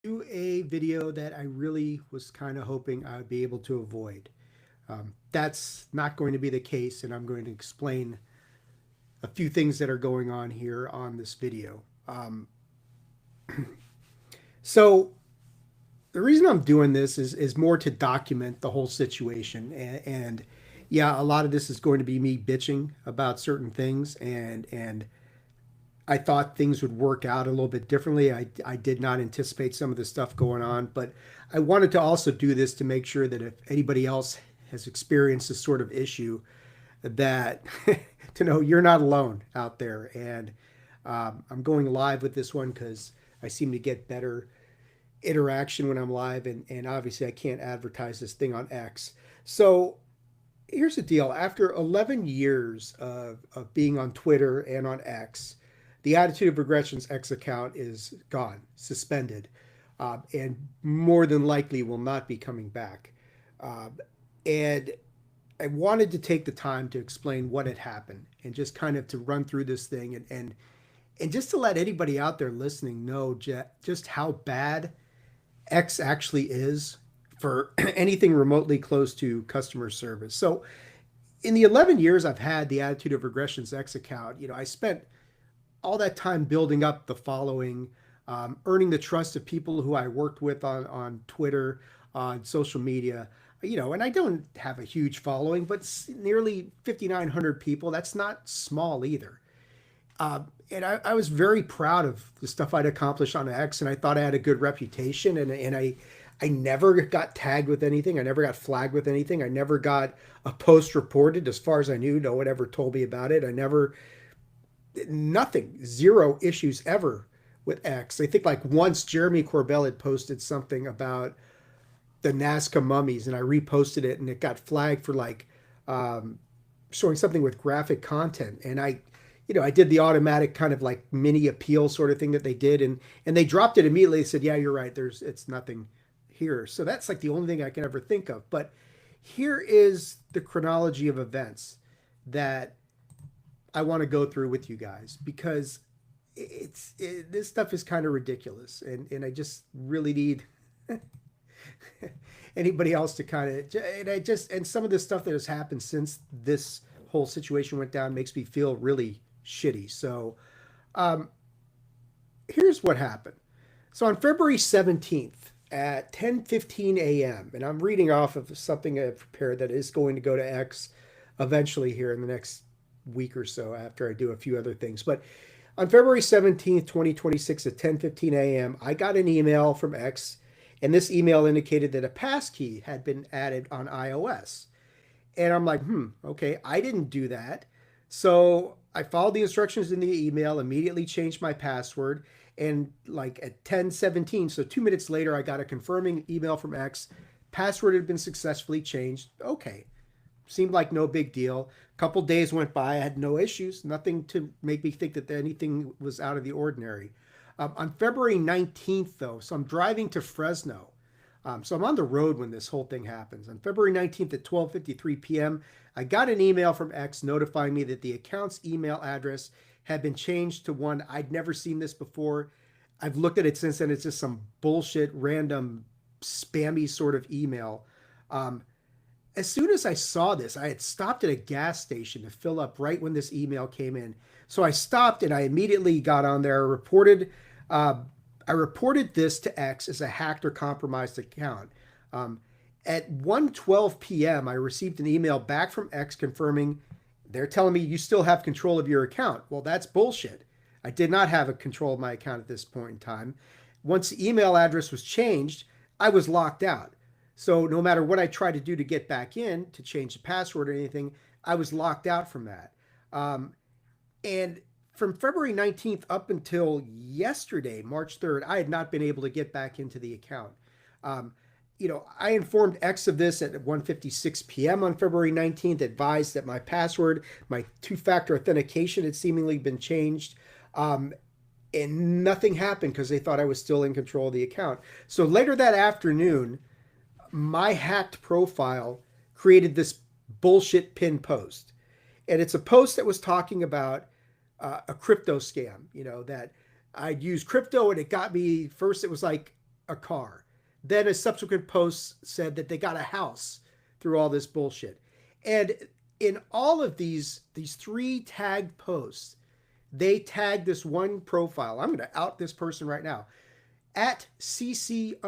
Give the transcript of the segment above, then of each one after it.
do a video that I really was kind of hoping I would be able to avoid. That's not going to be the case, and I'm going to explain a few things that are going on here on this video. So, the reason I'm doing this is more to document the whole situation. And yeah, a lot of this is going to be me bitching about certain things. And I thought things would work out a little bit differently. I did not anticipate some of the stuff going on, but I wanted to also do this to make sure that if anybody else has experienced this sort of issue, that to know you're not alone out there. And I'm going live with this one because I seem to get better interaction when I'm live, and obviously I can't advertise this thing on X. So here's the deal. After 11 years of being on Twitter and on X, the Attitude of Regression's X account is gone, suspended, and more than likely will not be coming back. And I wanted to take the time to explain what had happened and just kind of to run through this thing and just to let anybody out there listening know just how bad X actually is for anything remotely close to customer service. So in the 11 years I've had the Attitude of Regression's X account, I spent all that time building up the following, earning the trust of people who I worked with on Twitter, on social media. And I don't have a huge following, but nearly 5,900 people. That's not small either. And I was very proud of the stuff I'd accomplished on X, and I thought I had a good reputation. And I never got tagged with anything. I never got flagged with anything. I never got a post reported. As far as I knew, no one ever told me about it. I never, nothing, zero issues ever with X. I think like once Jeremy Corbell had posted something about the Nazca mummies, and I reposted it, and it got flagged for like showing something with graphic content. And I did the automatic kind of like mini appeal sort of thing that they did, and they dropped it immediately. They said, "Yeah, you're right. It's nothing here." So that's like the only thing I can ever think of. But here is the chronology of events that I want to go through with you guys because this stuff is kind of ridiculous, and I just really need anybody else to kind of and some of the stuff that has happened since this whole situation went down makes me feel really shitty. So um, here's what happened. So on February 17th at 10:15 a.m., and I'm reading off of something I've prepared that is going to go to X eventually here in the next week or so after I do a few other things. But on February 17th, 2026 at 10:15 a.m., I got an email from X, and this email indicated that a passkey had been added on iOS. And I'm like, okay, I didn't do that. So I followed the instructions in the email, immediately changed my password. And like at 10:17, so 2 minutes later, I got a confirming email from X. Password had been successfully changed. Okay. Seemed like no big deal. A couple days went by. I had no issues, nothing to make me think that anything was out of the ordinary. On February 19th, though, so I'm driving to Fresno. So I'm on the road when this whole thing happens. On February 19th at 12:53 p.m., I got an email from X notifying me that the account's email address had been changed to one I'd never seen this before. I've looked at it since then. It's just some bullshit, random, spammy sort of email. Um, as soon as I saw this, I had stopped at a gas station to fill up right when this email came in. So I stopped and I immediately got on there, uh, I reported this to X as a hacked or compromised account. Um, at 1:12 p.m., I received an email back from X confirming they're telling me you still have control of your account. Well, that's bullshit. I did not have a control of my account at this point in time. Once the email address was changed, I was locked out. So no matter what I tried to do to get back in, to change the password or anything, I was locked out from that. Um, and from February 19th up until yesterday, March 3rd, I had not been able to get back into the account. Um, I informed X of this at 1:56 p.m. on February 19th, advised that my password, my two-factor authentication had seemingly been changed. Um, and nothing happened because they thought I was still in control of the account. So later that afternoon, my hacked profile created this bullshit pin post. And it's a post that was talking about a crypto scam, that I'd used crypto and it got me first. It was like a car. Then a subsequent post said that they got a house through all this bullshit. And in all of these 3 tagged posts, they tagged this one profile. I'm going to out this person right now at CC_Melissa.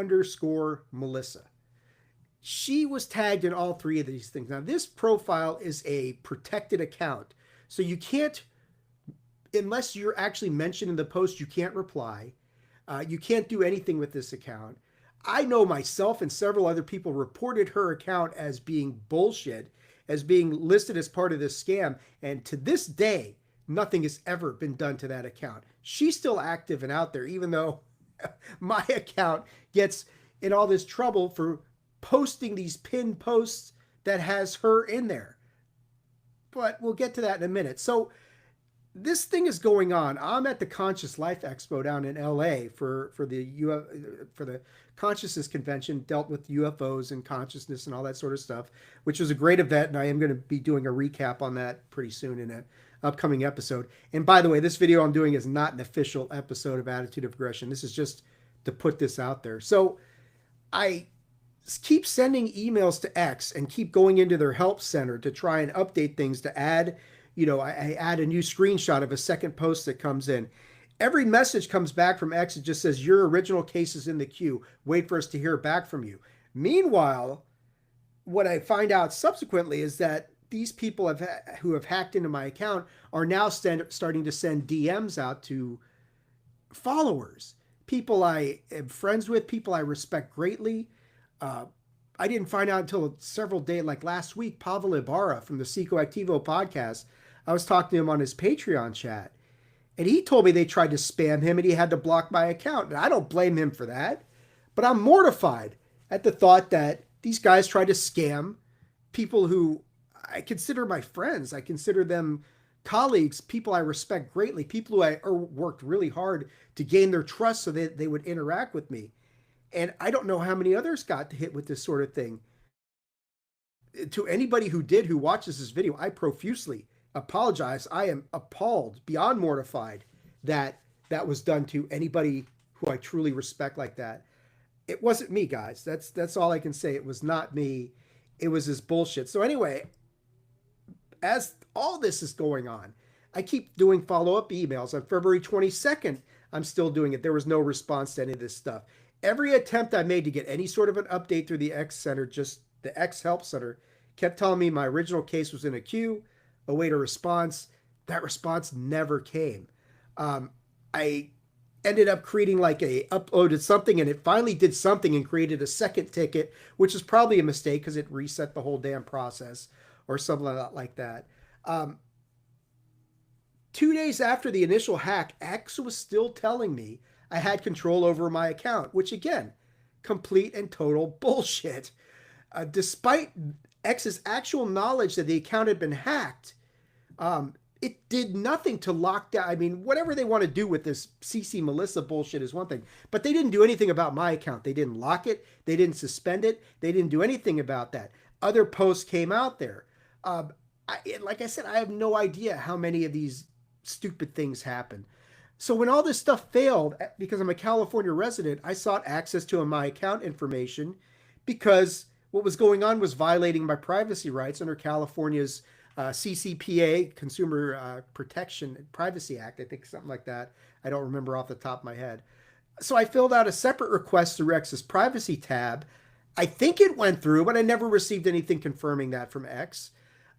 She was tagged in all 3 of these things. Now, this profile is a protected account. So you can't, unless you're actually mentioned in the post, you can't reply. You can't do anything with this account. I know myself and several other people reported her account as being bullshit, as being listed as part of this scam. And to this day, nothing has ever been done to that account. She's still active and out there, even though my account gets in all this trouble for posting these pinned posts that has her in there. But we'll get to that in a minute. So this thing is going on. I'm at the Conscious Life Expo down in LA for the Consciousness Convention, dealt with UFOs and consciousness and all that sort of stuff, which was a great event, and I am going to be doing a recap on that pretty soon in an upcoming episode. And by the way, this video I'm doing is not an official episode of Attitude of Aggression. This is just to put this out there. So I keep sending emails to X and keep going into their help center to try and update things, to add, I add a new screenshot of a second post that comes in. Every message comes back from X. It just says, your original case is in the queue. Wait for us to hear back from you. Meanwhile, what I find out subsequently is that these people who have hacked into my account are now starting to send DMs out to followers, people I am friends with, people I respect greatly. I didn't find out until several days, like last week, Pavel Ibarra from the Psychoactivo podcast, I was talking to him on his Patreon chat, and he told me they tried to spam him and he had to block my account. And I don't blame him for that, but I'm mortified at the thought that these guys tried to scam people who I consider my friends. I consider them colleagues, people I respect greatly, people who I worked really hard to gain their trust so that they would interact with me. And I don't know how many others got hit with this sort of thing. To anybody who watches this video, I profusely apologize. I am appalled, beyond mortified, that that was done to anybody who I truly respect like that. It wasn't me, guys. That's all I can say. It was not me. It was this bullshit. So anyway, as all this is going on, I keep doing follow-up emails. On February 22nd, I'm still doing it. There was no response to any of this stuff. Every attempt I made to get any sort of an update through the X Center, just the X Help Center, kept telling me my original case was in a queue, await a response. That response never came. I ended up creating uploaded something, and it finally did something and created a second ticket, which is probably a mistake because it reset the whole damn process or something like that. 2 days after the initial hack, X was still telling me I had control over my account, which again, complete and total bullshit. Despite X's actual knowledge that the account had been hacked, it did nothing to lock down. I mean, whatever they want to do with this CC Melissa bullshit is one thing, but they didn't do anything about my account. They didn't lock it. They didn't suspend it. They didn't do anything about that. Other posts came out there. Like I said, I have no idea how many of these stupid things happen. So when all this stuff failed, because I'm a California resident, I sought access to my account information because what was going on was violating my privacy rights under California's CCPA, Consumer Protection and Privacy Act. I think something like that. I don't remember off the top of my head. So I filled out a separate request through X's privacy tab. I think it went through, but I never received anything confirming that from X.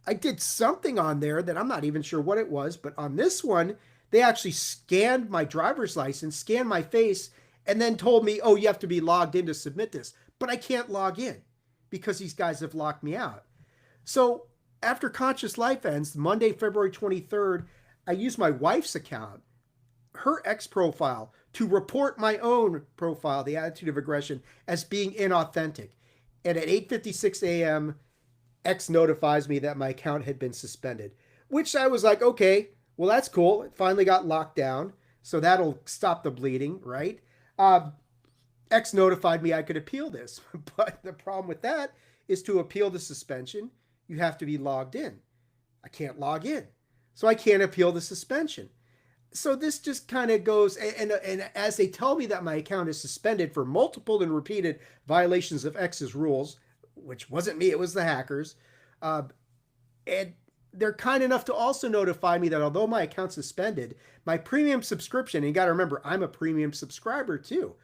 I did something on there that I'm not even sure what it was, but on this one, they actually scanned my driver's license, scanned my face, and then told me, oh, you have to be logged in to submit this. But I can't log in because these guys have locked me out. So after Conscious Life ends, Monday, February 23rd, I used my wife's account, her X profile, to report my own profile, the Attitude of Aggression, as being inauthentic. And at 8:56 a.m., X notifies me that my account had been suspended, which I was like, okay, well, that's cool. It finally got locked down, so that'll stop the bleeding, right? X notified me I could appeal this, but the problem with that is to appeal the suspension, you have to be logged in. I can't log in, so I can't appeal the suspension. So this just kind of goes, and as they tell me that my account is suspended for multiple and repeated violations of X's rules, which wasn't me, it was the hackers. Uh, and they're kind enough to also notify me that although my account's suspended, my premium subscription, and you got to remember, I'm a premium subscriber too.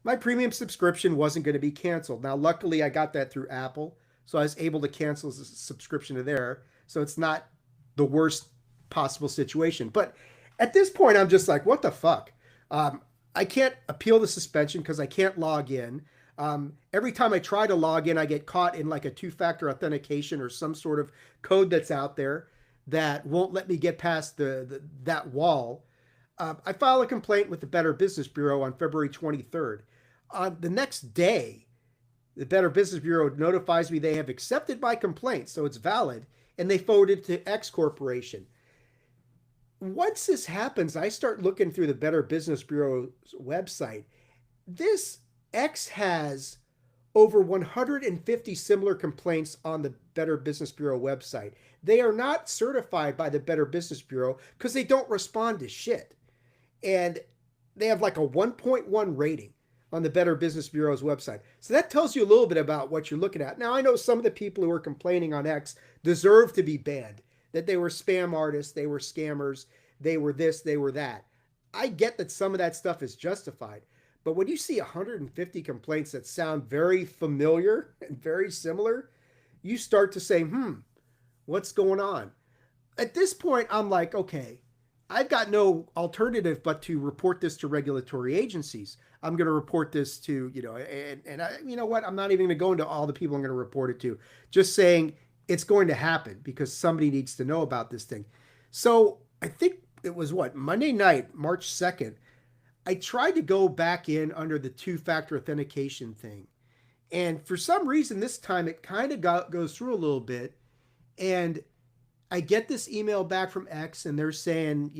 My premium subscription wasn't going to be canceled. Now, luckily, I got that through Apple, so I was able to cancel the subscription to there. So it's not the worst possible situation. But at this point, I'm just like, what the fuck? I can't appeal the suspension because I can't log in. Every time I try to log in, I get caught in like a two-factor authentication or some sort of code that's out there that won't let me get past that wall. I filed a complaint with the Better Business Bureau on February 23rd. On the next day, the Better Business Bureau notifies me they have accepted my complaint, so it's valid, and they forwarded it to X Corporation. Once this happens, I start looking through the Better Business Bureau's website. This X has over 150 similar complaints on the Better Business Bureau website. They are not certified by the Better Business Bureau because they don't respond to shit. And they have like a 1.1 rating on the Better Business Bureau's website. So that tells you a little bit about what you're looking at. Now, I know some of the people who are complaining on X deserve to be banned, that they were spam artists, they were scammers, they were this, they were that. I get that some of that stuff is justified. But when you see 150 complaints that sound very familiar and very similar, you start to say, what's going on? At this point, I'm like, okay, I've got no alternative but to report this to regulatory agencies. I'm going to report this to, and I, you know what? I'm not even going to go into all the people I'm going to report it to. Just saying it's going to happen because somebody needs to know about this thing. So I think it was Monday night, March 2nd. I tried to go back in under the two-factor authentication thing. And for some reason, this time it kind of goes through a little bit. And I get this email back from X and they're saying,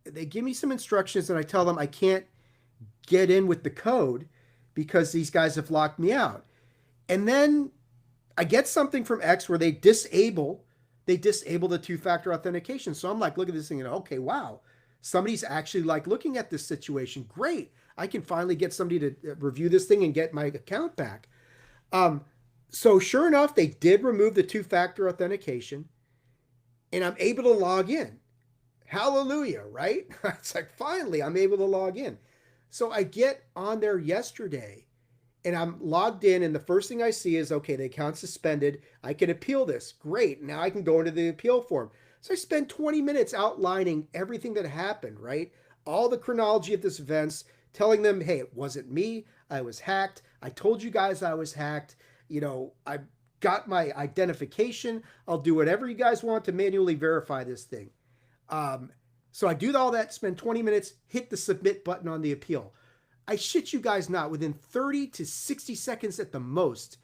they give me some instructions and I tell them I can't get in with the code because these guys have locked me out. And then I get something from X where they disable the two-factor authentication. So I'm like, look at this thing and okay, wow. Somebody's actually like looking at this situation. Great. I can finally get somebody to review this thing and get my account back. So sure enough, they did remove the two-factor authentication and I'm able to log in. Hallelujah, right? It's like, finally, I'm able to log in. So I get on there yesterday and I'm logged in and the first thing I see is, okay, the account's suspended. I can appeal this. Great. Now I can go into the appeal form. So I spent 20 minutes outlining everything that happened, right? All the chronology of this events, telling them, hey, it wasn't me. I was hacked. I told you guys I was hacked. I got my identification. I'll do whatever you guys want to manually verify this thing. So I do all that, spend 20 minutes, hit the submit button on the appeal. I shit you guys not, within 30 to 60 seconds at the most,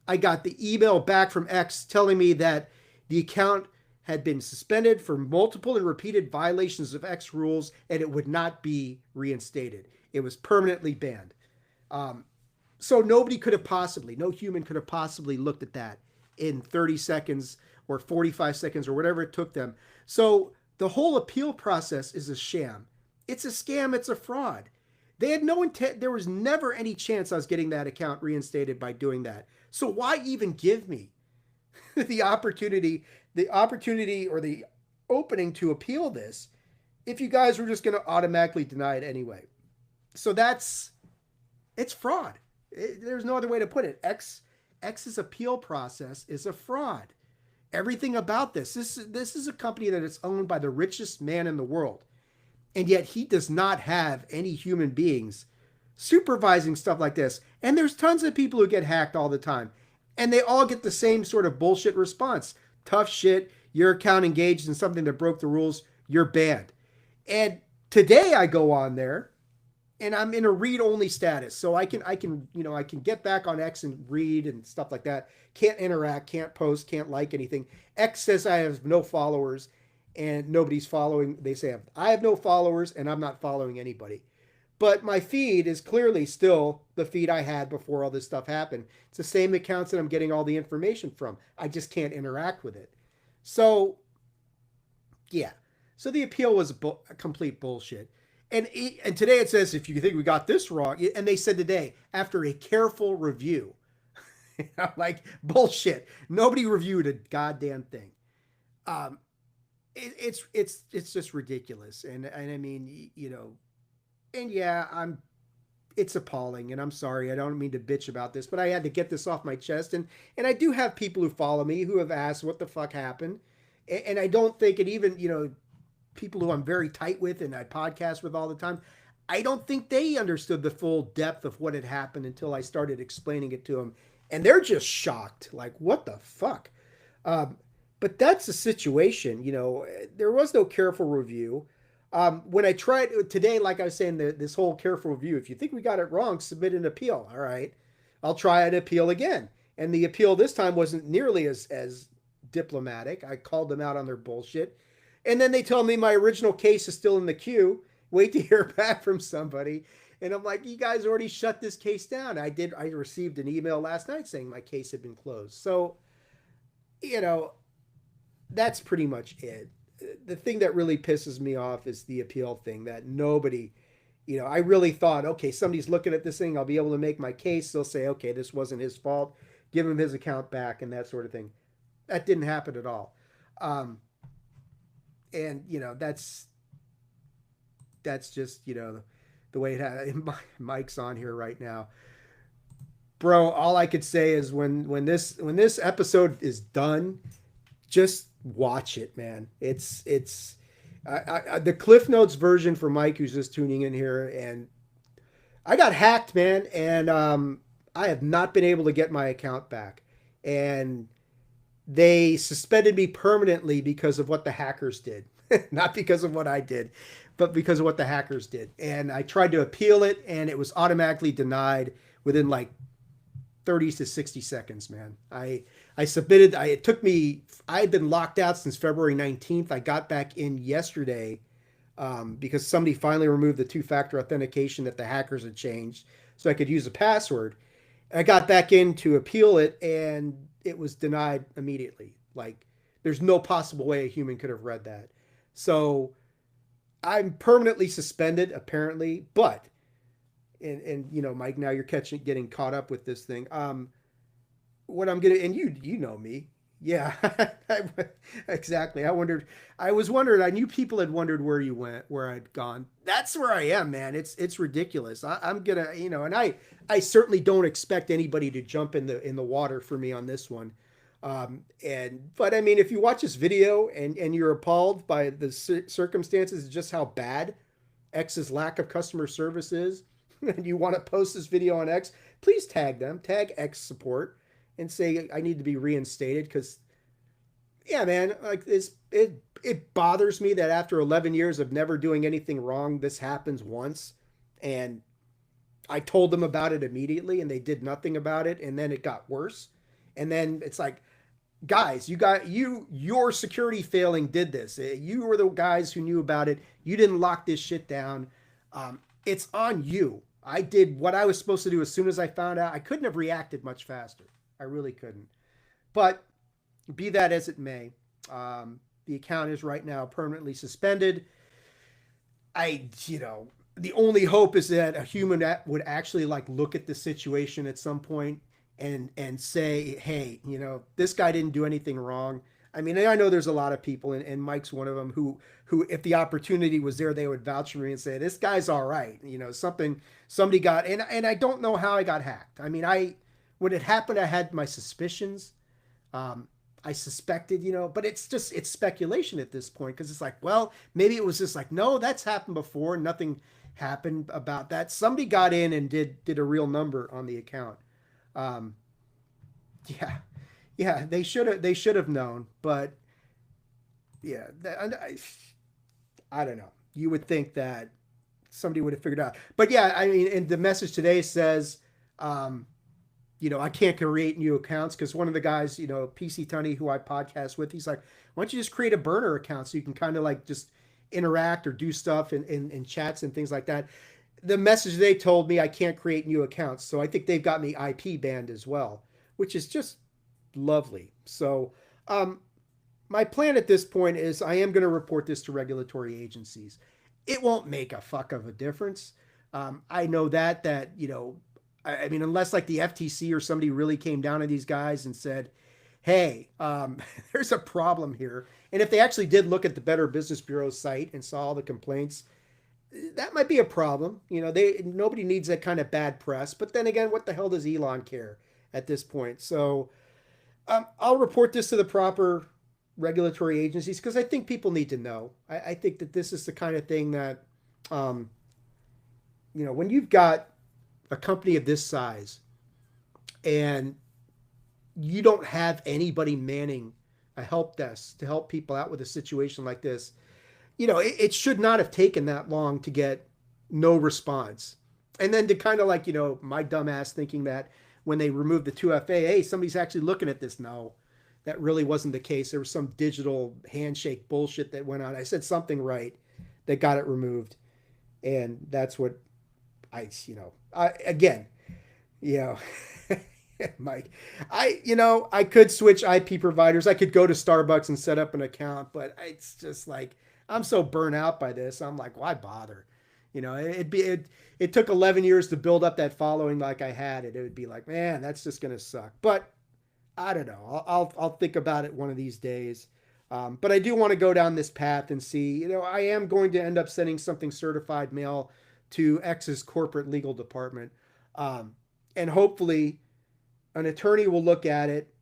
I got the email back from X telling me that the account had been suspended for multiple and repeated violations of X rules, and it would not be reinstated. It was permanently banned. So nobody could have possibly, no human could have possibly looked at that in 30 seconds or 45 seconds or whatever it took them. So the whole appeal process is a sham. It's a scam. It's a fraud. They had no intent. There was never any chance I was getting that account reinstated by doing that. So why even give me the opportunity or the opening to appeal this if you guys were just going to automatically deny it anyway? So it's fraud. There's no other way to put it. X's appeal process is a fraud. Everything about this is a company that is owned by the richest man in the world. And yet he does not have any human beings supervising stuff like this. And there's tons of people who get hacked all the time. And they all get the same sort of bullshit response. Tough shit. Your account engaged in something that broke the rules. You're banned. And today I go on there and I'm in a read-only status. So I can get back on X and read and stuff like that. Can't interact, can't post, can't like anything. X says I have no followers and nobody's following. They say I have no followers and I'm not following anybody. But my feed is clearly still the feed I had before all this stuff happened. It's the same accounts that I'm getting all the information from. I just can't interact with it. So, yeah. So the appeal was complete bullshit. And today it says, if you think we got this wrong, and they said today, after a careful review. I'm like, bullshit. Nobody reviewed a goddamn thing. Um, it's just ridiculous. And I mean, and yeah, it's appalling, and I'm sorry, I don't mean to bitch about this, but I had to get this off my chest. And I do have people who follow me who have asked what the fuck happened. And I don't think it even, people who I'm very tight with and I podcast with all the time, I don't think they understood the full depth of what had happened until I started explaining it to them. And they're just shocked, like, what the fuck? But that's the situation. There was no careful review. When I tried today, like I was saying, this whole careful review, if you think we got it wrong, submit an appeal. All right, I'll try an appeal again. And the appeal this time wasn't nearly as diplomatic. I called them out on their bullshit. And then they tell me my original case is still in the queue. Wait to hear back from somebody. And I'm like, you guys already shut this case down. I received an email last night saying my case had been closed. So, that's pretty much it. The thing that really pisses me off is the appeal thing, that nobody, I really thought, okay, somebody's looking at this thing. I'll be able to make my case. They'll say, okay, this wasn't his fault. Give him his account back and that sort of thing. That didn't happen at all. And, that's just, the way it had. Mike's on here right now. Bro, all I could say is when this episode is done, just watch it, man. It's the Cliff Notes version for Mike, who's just tuning in here, and I got hacked, man, and I have not been able to get my account back, and they suspended me permanently because of what the hackers did, not because of what I did, but because of what the hackers did. And I tried to appeal it, and it was automatically denied within like 30 to 60 seconds, man. I submitted, it took me, I had been locked out since February 19th. I got back in yesterday because somebody finally removed the two-factor authentication that the hackers had changed so I could use a password. I got back in to appeal it, and it was denied immediately. Like, there's no possible way a human could have read that. So I'm permanently suspended, apparently, but and Mike, now you're getting caught up with this thing. What I'm gonna, and you know me, yeah, exactly. I was wondering. I knew people had wondered where you went, where I'd gone. That's where I am, man. It's ridiculous. I'm gonna, and I certainly don't expect anybody to jump in the water for me on this one. But I mean, if you watch this video and you're appalled by the circumstances, just how bad X's lack of customer service is, and you want to post this video on X, please tag X support, and say I need to be reinstated. Because, yeah, man, like it bothers me that after 11 years of never doing anything wrong, this happens once, and I told them about it immediately, and they did nothing about it, and then it got worse, and then it's like, guys, your security failing did this. You were the guys who knew about it. You didn't lock this shit down. It's on you. I did what I was supposed to do as soon as I found out. I couldn't have reacted much faster. I really couldn't. But be that as it may, the account is right now permanently suspended. The only hope is that a human would actually like look at the situation at some point and say, hey, this guy didn't do anything wrong. I mean, I know there's a lot of people, and Mike's one of them, who if the opportunity was there, they would vouch for me and say, this guy's all right. Somebody got, and I don't know how I got hacked. I mean, when it happened, I had my suspicions. I suspected, but it's speculation at this point, because it's like, well, maybe it was just like, no, that's happened before. Nothing happened about that. Somebody got in and did a real number on the account. Yeah, they should have known, but yeah, I don't know. You would think that somebody would have figured out, but yeah, I mean, and the message today says, I can't create new accounts, because one of the guys, PC Tunney, who I podcast with, he's like, why don't you just create a burner account so you can kind of like just interact or do stuff in chats and things like that. The message they told me, I can't create new accounts. So I think they've got me IP banned as well, which is just lovely. So, my plan at this point is I am going to report this to regulatory agencies. It won't make a fuck of a difference. I know that I mean, unless like the FTC or somebody really came down on these guys and said, "Hey, there's a problem here," and if they actually did look at the Better Business Bureau site and saw all the complaints, that might be a problem. Nobody needs that kind of bad press. But then again, what the hell does Elon care at this point? So I'll report this to the proper regulatory agencies because I think people need to know. I think that this is the kind of thing that, um, when you've got a company of this size and you don't have anybody manning a help desk to help people out with a situation like this, it should not have taken that long to get no response. And then to kind of like, my dumbass thinking that when they removed the 2FA, hey, somebody's actually looking at this. No, that really wasn't the case. There was some digital handshake bullshit that went on. I said something right that got it removed. And that's what again, you know, Mike, I could switch IP providers. I could go to Starbucks and set up an account, but it's just like, I'm so burnt out by this. I'm like, why bother? It took 11 years to build up that following like I had it. It would be like, man, that's just going to suck. But I don't know. I'll think about it one of these days. But I do want to go down this path and see, I am going to end up sending something certified mail to X's corporate legal department. And hopefully an attorney will look at it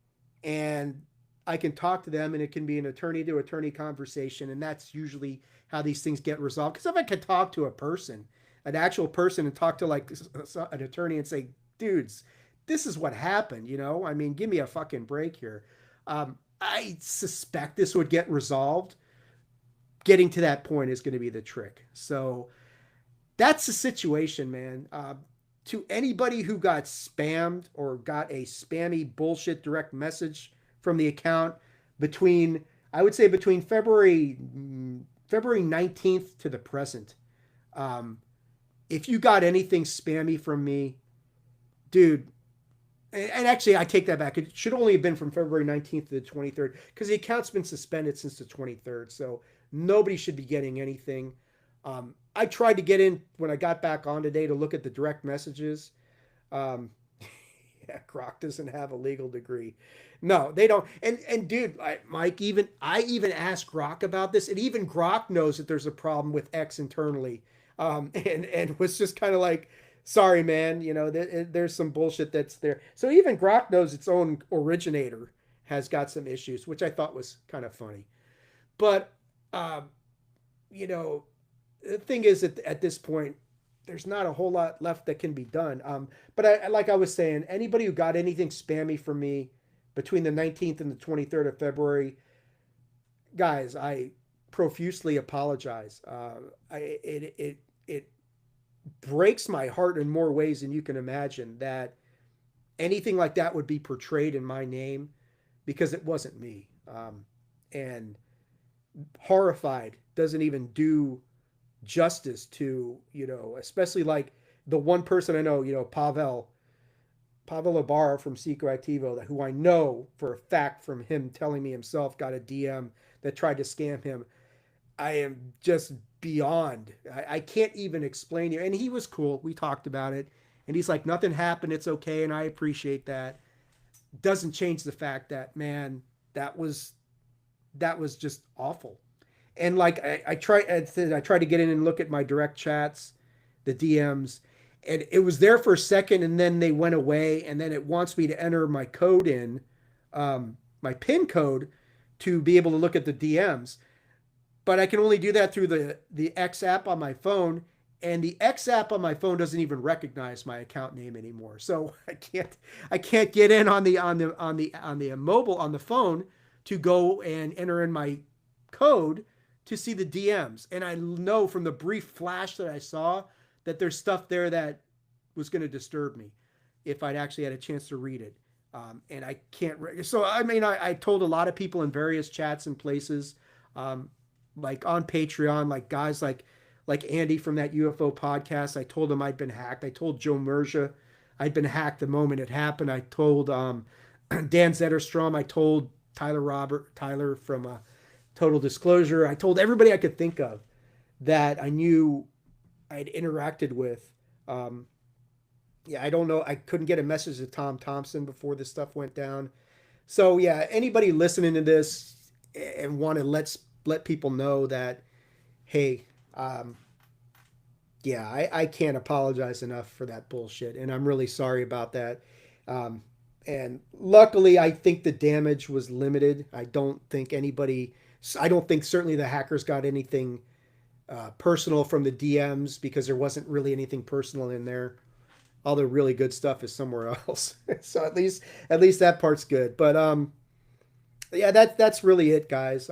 and I can talk to them and it can be an attorney to attorney conversation. And that's usually how these things get resolved. Because if I could talk to a person, an actual person, and talk to like an attorney and say, dudes, this is what happened, I mean, give me a fucking break here. I suspect this would get resolved. Getting to that point is going to be the trick. So that's the situation, man. To anybody who got spammed or got a spammy bullshit direct message from the account I would say between February 19th to the present, if you got anything spammy from me, dude, and actually I take that back. It should only have been from February 19th to the 23rd because the account's been suspended since the 23rd. So nobody should be getting anything. I tried to get in when I got back on today to look at the direct messages. Yeah, Grok doesn't have a legal degree. No, they don't. And dude, Mike, I even asked Grok about this, and even Grok knows that there's a problem with X internally. And was just kind of like, sorry, man, there's some bullshit that's there. So even Grok knows its own originator has got some issues, which I thought was kind of funny. But the thing is at this point, there's not a whole lot left that can be done. But like I was saying, anybody who got anything spammy from me between the 19th and the 23rd of February, guys, I profusely apologize. It breaks my heart in more ways than you can imagine that anything like that would be portrayed in my name because it wasn't me. And horrified doesn't even do justice to, especially like the one person I know, Pavel Ibarra from Psychoactivo, who I know for a fact from him telling me himself got a DM that tried to scam him. I am just beyond. I can't even explain it. And he was cool. We talked about it. And he's like, nothing happened. It's okay. And I appreciate that. Doesn't change the fact that, man, that was just awful. And like I tried to get in and look at my direct chats, the DMs, and it was there for a second, and then they went away, and then it wants me to enter my code in, my PIN code, to be able to look at the DMs, but I can only do that through the X app on my phone, and the X app on my phone doesn't even recognize my account name anymore, so I can't get in on the mobile on the phone to go and enter in my code to see the DMs. And I know from the brief flash that I saw that there's stuff there that was going to disturb me if I'd actually had a chance to read it. And I can't. So, I mean, I told a lot of people in various chats and places, like on Patreon, like guys like Andy from that UFO podcast. I told him I'd been hacked. I told Joe Mergia I'd been hacked the moment it happened. I told Dan Zetterstrom. I told Tyler from Total Disclosure. I told everybody I could think of that I knew I'd interacted with. Um, yeah, I don't know. I couldn't get a message to Tom Thompson before this stuff went down. So yeah, anybody listening to this and want to let people know that, hey, um, yeah, I can't apologize enough for that bullshit, and I'm really sorry about that. Um, and luckily, I think the damage was limited. I don't think certainly the hackers got anything personal from the DMs because there wasn't really anything personal in there. All the really good stuff is somewhere else. So at least that part's good. But yeah, that's really it, guys.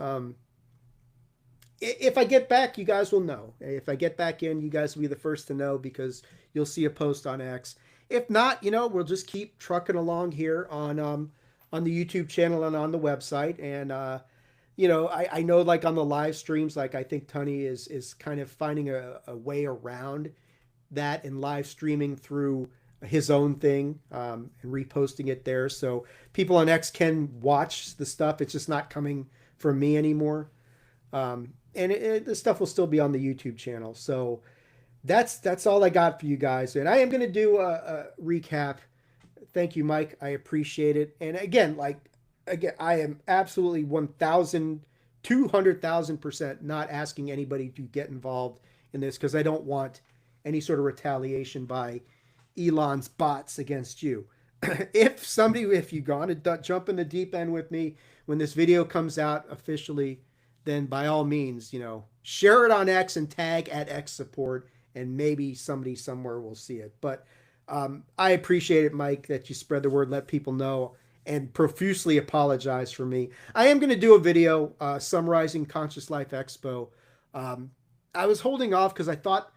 If I get back, you guys will know. If I get back in, you guys will be the first to know because you'll see a post on X. If not, we'll just keep trucking along here on the YouTube channel and on the website. And I know like on the live streams, like I think Tunney is kind of finding a way around that and live streaming through his own thing and reposting it there. So people on X can watch the stuff. It's just not coming from me anymore. And the stuff will still be on the YouTube channel. So that's all I got for you guys. And I am going to do a recap. Thank you, Mike. I appreciate it. And again, I am absolutely 200,000% not asking anybody to get involved in this because I don't want any sort of retaliation by Elon's bots against you. If you're going to jump in the deep end with me when this video comes out officially, then by all means, share it on X and tag at X support, and maybe somebody somewhere will see it. But I appreciate it, Mike, that you spread the word, let people know, and profusely apologize for me. I am going to do a video summarizing Conscious Life Expo. I was holding off because I thought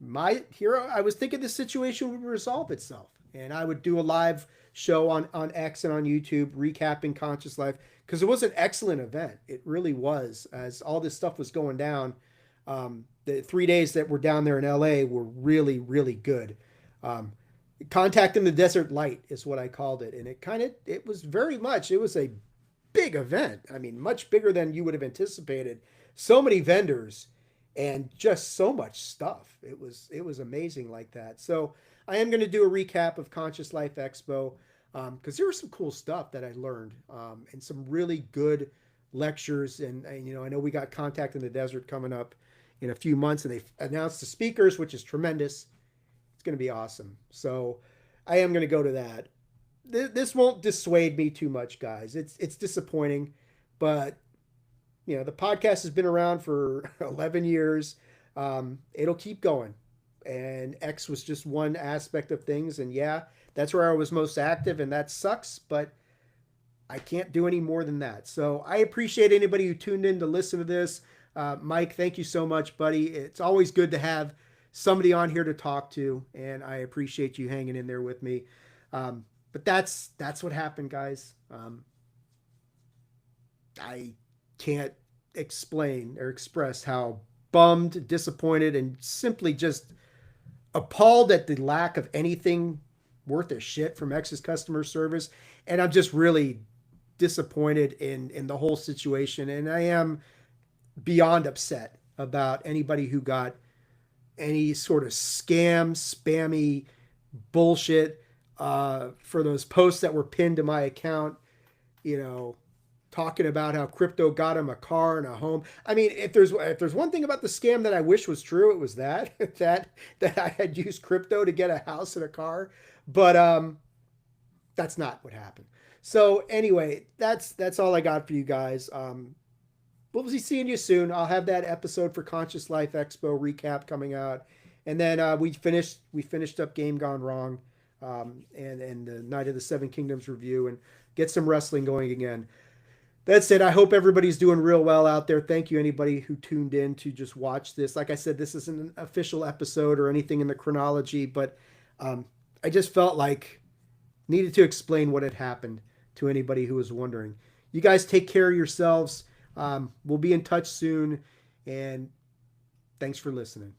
I was thinking this situation would resolve itself, and I would do a live show on X and on YouTube recapping Conscious Life because it was an excellent event. It really was. As all this stuff was going down, the 3 days that were down there in LA were really, really good. Contact in the Desert Light is what I called it. And it was a big event. I mean, much bigger than you would have anticipated. So many vendors and just so much stuff. It was amazing like that. So I am going to do a recap of Conscious Life Expo because there was some cool stuff that I learned and some really good lectures. And I know we got Contact in the Desert coming up in a few months, and they've announced the speakers, which is tremendous. It's going to be awesome. So I am going to go to that. This won't dissuade me too much, guys. It's disappointing, but the podcast has been around for 11 years. It'll keep going. And X was just one aspect of things. And yeah, that's where I was most active, and that sucks, but I can't do any more than that. So I appreciate anybody who tuned in to listen to this. Mike, thank you so much, buddy. It's always good to have somebody on here to talk to, and I appreciate you hanging in there with me. But that's what happened, guys. I can't explain or express how bummed, disappointed, and simply just appalled at the lack of anything worth a shit from X's customer service. And I'm just really disappointed in the whole situation. And I am beyond upset about anybody who got any sort of spammy bullshit for those posts that were pinned to my account, talking about how crypto got him a car and a home. I mean, if there's one thing about the scam that I wish was true, it was that I had used crypto to get a house and a car. But that's not what happened. So anyway, that's all I got for you guys. We'll be seeing you soon. I'll have that episode for Conscious Life Expo recap coming out. And then we finished up Game Gone Wrong and the Night of the Seven Kingdoms review and get some wrestling going again. That's it. I hope everybody's doing real well out there. Thank you, anybody who tuned in to just watch this. Like I said, this isn't an official episode or anything in the chronology, but I just felt like needed to explain what had happened to anybody who was wondering. You guys take care of yourselves. We'll be in touch soon, and thanks for listening.